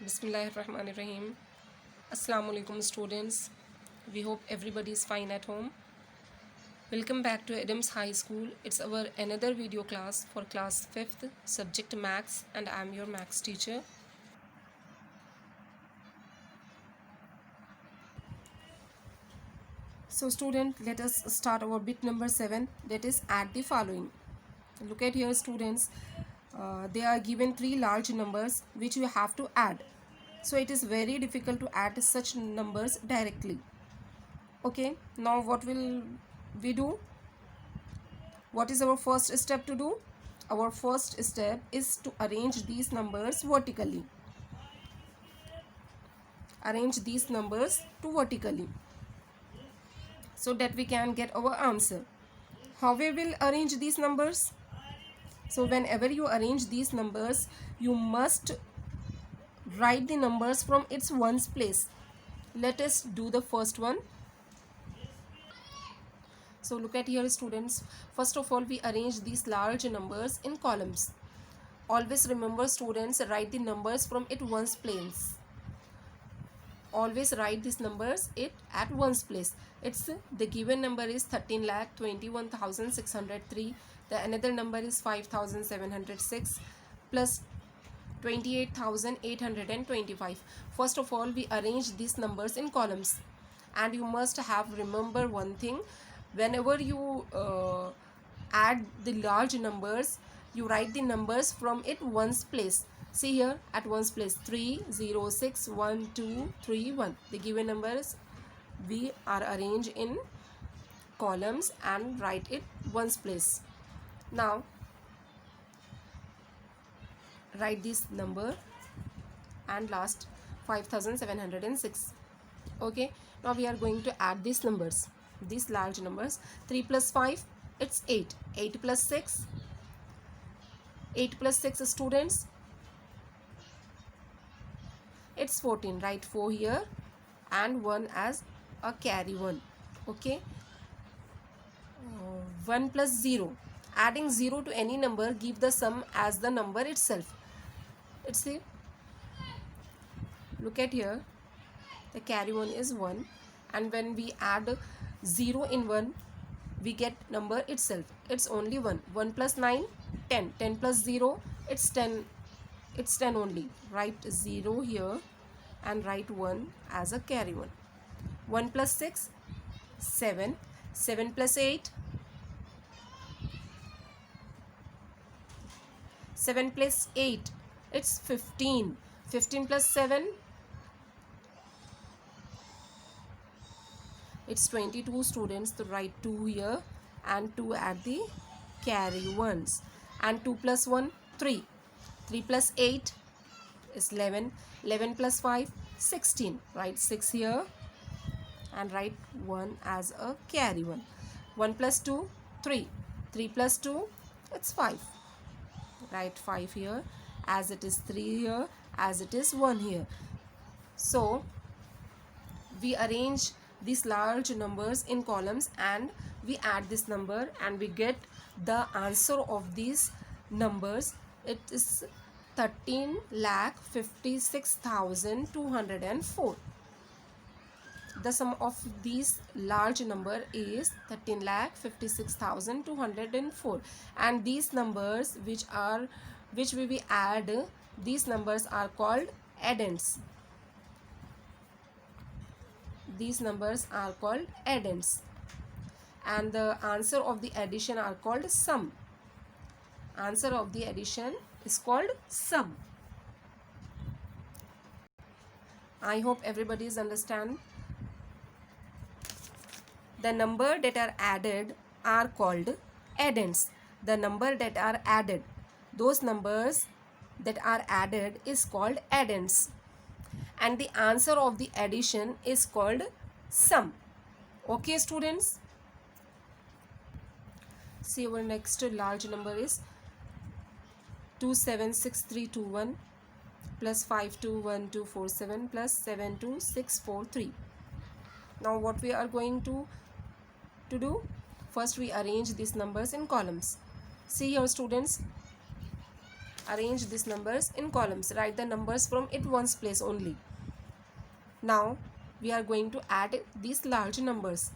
Bismillahirrahmanirrahim. Assalamu alaikum students. We hope everybody is fine at home. Welcome back to Adams High School. It's our another video class for class 5th subject Maths, and I'm your Maths teacher. So student, let us start our bit number 7, that is add the following. Look at here students, they are given three large numbers which you have to add. So it is very difficult to add such numbers directly. Okay, now what will we do? What is our first step to do? Our first step is to arrange these numbers vertically. Arrange these numbers to vertically so that we can get our answer. How we will arrange these numbers? So whenever you arrange these numbers, you must write the numbers from its ones place. Let us do the first one. So look at here students. First of all, we arrange these large numbers in columns. Always remember students, write the numbers from its ones place. Always write these numbers at ones place. It's the given number is 13,21,603. The another number is 5,706 plus 28,825. First of all, we arrange these numbers in columns, and you must have remember one thing. Whenever you add the large numbers, you write the numbers from it ones place. See here at ones place 3 0 6 1 2 3 1. The given numbers we are arranged in columns and write it ones place. Now write this number and last 5,706. Okay, now we are going to add these numbers, these large numbers. 3 plus 5, it's 8. 8 plus 6, 8 plus 6 students, it's 14. Write 4 here and 1 as a carry 1. Okay, 1 plus 0, adding 0 to any number give the sum as the number itself. Let's see, look at here, the carry 1 is 1, and when we add 0 in 1, we get number itself. It's only 1. 1 plus 9, 10. 10 plus 0, it's 10. It's 10 only. Write 0 here and write 1 as a carry 1. 1 plus 6, 7. 7 plus 8, 7 plus 8, it's 15. 15 plus 7, it's 22 students. To write 2 here and 2 at the carry ones. And 2 plus 1, 3. 3 plus 8 is 11. 11 plus 5, 16. Write 6 here and write 1 as a carry 1. 1 plus 2, 3. 3 plus 2, it's 5. Write 5 here as it is 3 here, as it is 1 here. So we arrange these large numbers in columns and we add this number and we get the answer of these numbers. It is 13,56,204. The sum of these large number is 13,56,204, and these numbers which we will add, these numbers are called addends. These numbers are called addends, and the answer of the addition are called sum. Answer of the addition is called sum. I hope everybody is understand. The number that are added are called addends. The number that are added, those numbers that are added is called addends, and the answer of the addition is called sum. Okay students, see our next large number is 276321 plus 521247 plus 72643. Now what we are going to do? First we arrange these numbers in columns. See here students, Arrange these numbers in columns. Write the numbers from it ones place only. Now we are going to add these large numbers.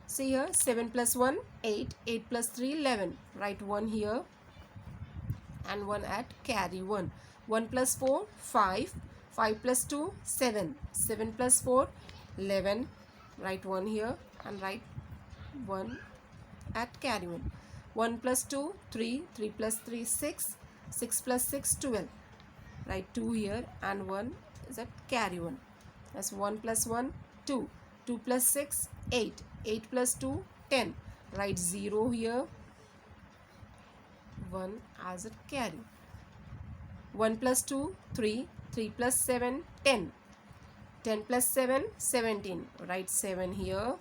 See here, 7 plus 1, 8, 8 plus 3, 11. Write 1 here and 1 at carry 1. 1 plus 4, 5. 5 plus 2, 7. 7 plus 4, 11. Write 1 here and write 1 at carry 1. 1 plus 2, 3. 3 plus 3, 6. 6 plus 6, 12. Write 2 here and 1 is at carry 1. That's 1 plus 1, 2. 2 plus 6, 8. 8 plus 2, 10. Write 0 here. 1 as a carry. 1 plus 2, 3. 3 plus 7, 10. 10 plus 7, 17. Write 7 here.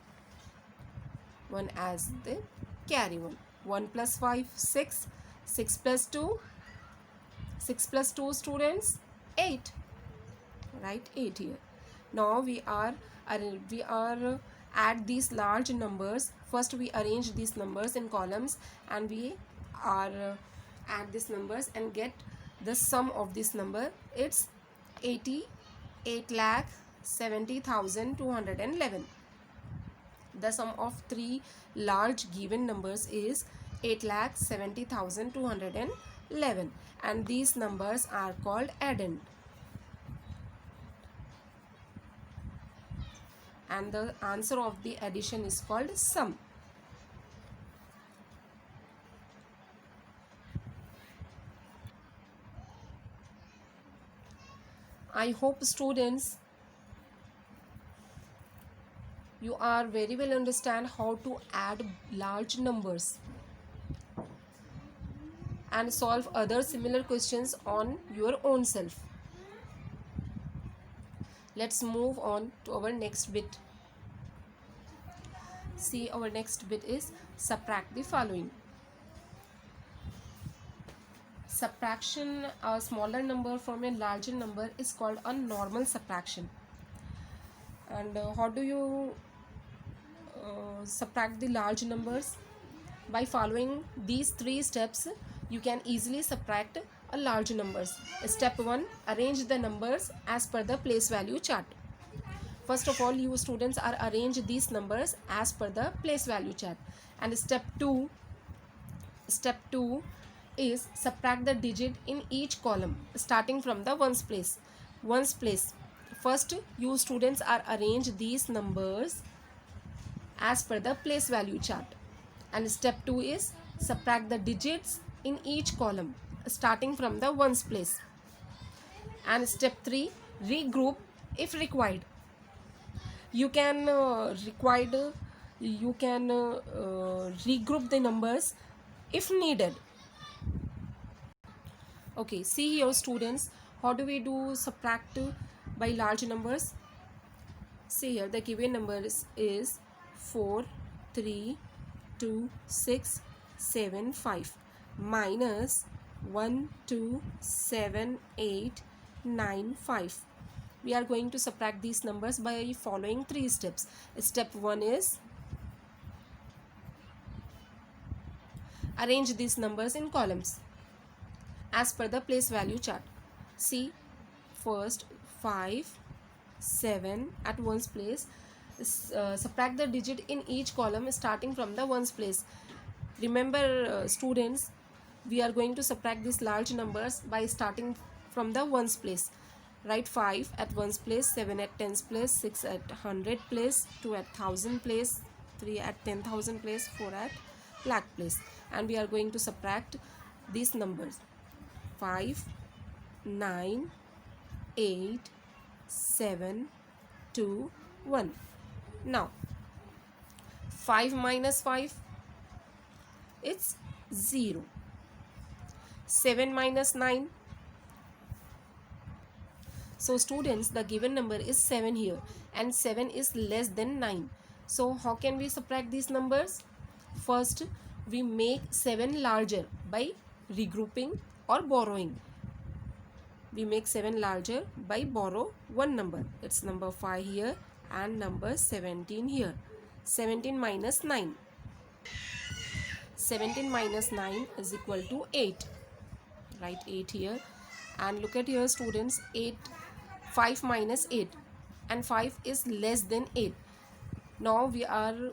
1 as the carry 1. 1 plus 5, 6. 6 plus 2. 6 plus 2 students, 8. Write 8 here. Now we are add these large numbers. First we arrange these numbers in columns and we are add these numbers and get the sum of this number. It's 88,70,211. The sum of three large given numbers is 8,70,211 and these numbers are called addend. And the answer of the addition is called sum. I hope students you are very well understand how to add large numbers and solve other similar questions on your own self. Let's move on to our next bit. See, our next bit is subtract the following. Subtraction a smaller number from a larger number is called a normal subtraction. And how do you subtract the large numbers? By following these 3 steps, you can easily subtract a large numbers. Step 1, arrange the numbers as per the place value chart. First of all, you students are arrange these numbers as per the place value chart. And step 2 is subtract the digit in each column starting from the ones place. First, you students are arrange these numbers as per the place value chart. And step 2 is subtract the digits in each column starting from the ones place. And step 3, regroup if required. You can regroup the numbers if needed. Okay, see here students, how do we do subtract by large numbers? See here, the given numbers is 4, 3, 2, 6, 7, 5 minus 1, 2, 7, 8, 9, 5. We are going to subtract these numbers by following 3 steps. Step 1 is arrange these numbers in columns as per the place value chart. See, first 5, 7 at ones place. Subtract the digit in each column starting from the ones place. Remember students, we are going to subtract these large numbers by starting from the ones place. Write 5 at ones place, 7 at tens place, 6 at 100 place, 2 at 1000 place, 3 at 10,000 place, 4 at lakh place. And we are going to subtract these numbers. 5, 9, 8, 7, 2, 1. Now 5 minus 5, it's 0. 7 minus 9. So students, the given number is 7 here and 7 is less than 9. So how can we subtract these numbers? First, we make 7 larger by regrouping or borrowing. We make 7 larger by borrow one number. It's number 5 here and number 17 here. 17 minus 9. 17 minus 9 is equal to 8. write 8 here. And look at here students, 8, 5 minus 8, and 5 is less than 8. Now we are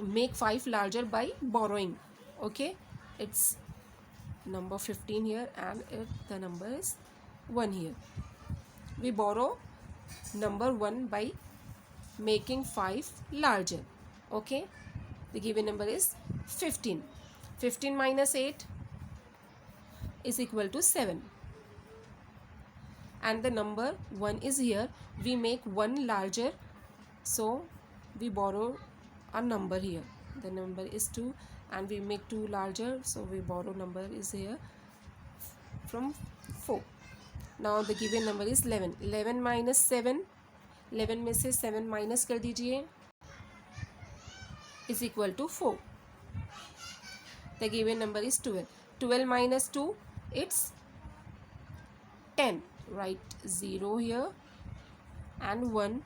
make 5 larger by borrowing. Okay, it's number 15 here, and the number is 1 here. We borrow number 1 by making 5 larger. Okay, the given number is 15. 15 minus 8 is equal to 7, and the number 1 is here. We make 1 larger, so we borrow a number here. The number is 2, and we make 2 larger, so we borrow number is here from 4. Now the given number is 11. 11 minus 7, 11 में से 7 minus कर दीजिए, is equal to 4. The given number is 12. 12 minus 2, it's 10. Write 0 here and 1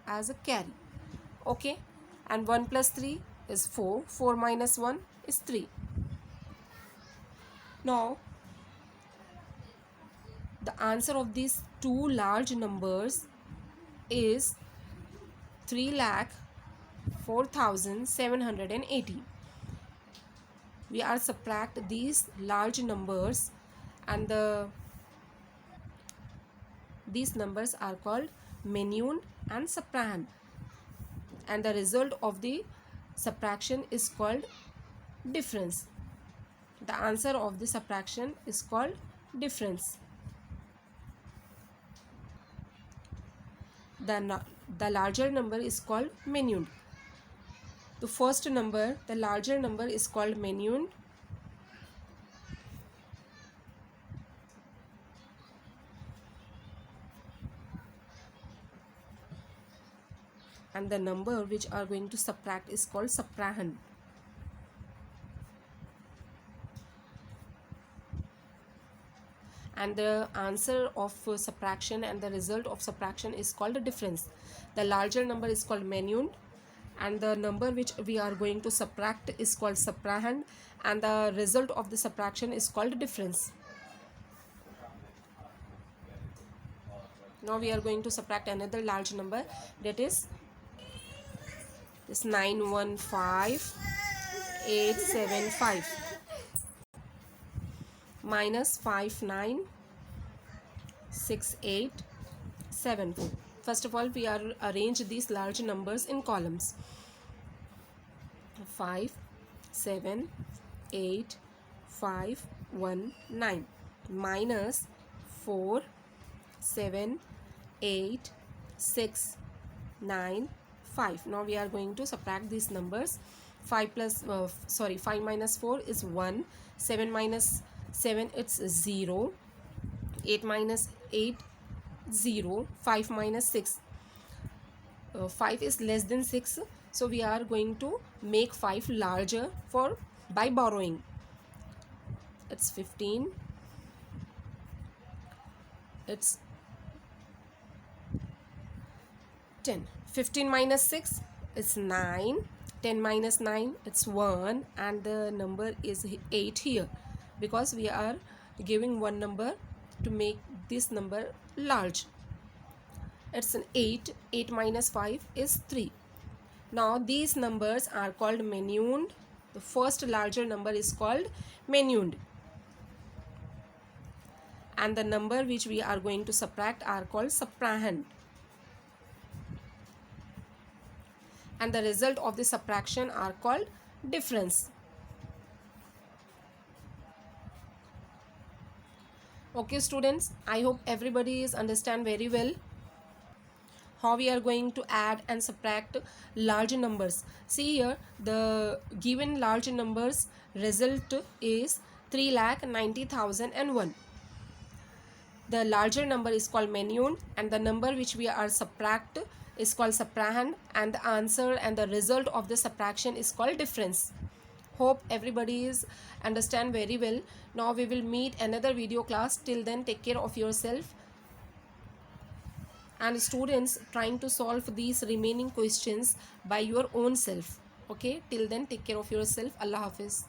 as a carry. Okay, and 1 plus 3 is 4. 4 minus 1 is 3. Now the answer of these two large numbers is 3,04,780. We are subtract these large numbers, and these numbers are called menued and subtrahend, and the result of the subtraction is called difference. The answer of the subtraction is called difference. The larger number is called menued. The first number, the larger number, is called menued. And the number which are going to subtract is called subtrahend. And the answer of subtraction and the result of subtraction is called a difference. The larger number is called menued, and the number which we are going to subtract is called subtrahend, and the result of the subtraction is called difference. Now we are going to subtract another large number, that is this 915,875 minus 59,6874. First of all, we are arrange these large numbers in columns. 5, 7, 8, 5, 1, 9 minus 4, 7, 8, 6, 9, 5. Now we are going to subtract these numbers. 5 minus 4 is 1. 7 minus 7, it's 0. 8 minus 8, 0. 5 minus 6, 5 is less than 6, so we are going to make 5 larger by borrowing. It's 15. It's 10. 15 minus 6 is 9. 10 minus 9, it's 1, and the number is 8 here, because we are giving one number to make this number large. It's an 8. 8 minus 5 is 3. Now these numbers are called menued. The first larger number is called menued, and the number which we are going to subtract are called subtrahend, and the result of the subtraction are called difference. Okay students, I hope everybody is understand very well how we are going to add and subtract large numbers. See here, the given large numbers result is 3,90,001. The larger number is called menued, and the number which we are subtract is called subtrahend, and the answer and the result of the subtraction is called difference. Hope everybody is understand very well. Now we will meet another video class. Till then, take care of yourself, and students trying to solve these remaining questions by your own self. Okay, till then, take care of yourself. Allah Hafiz.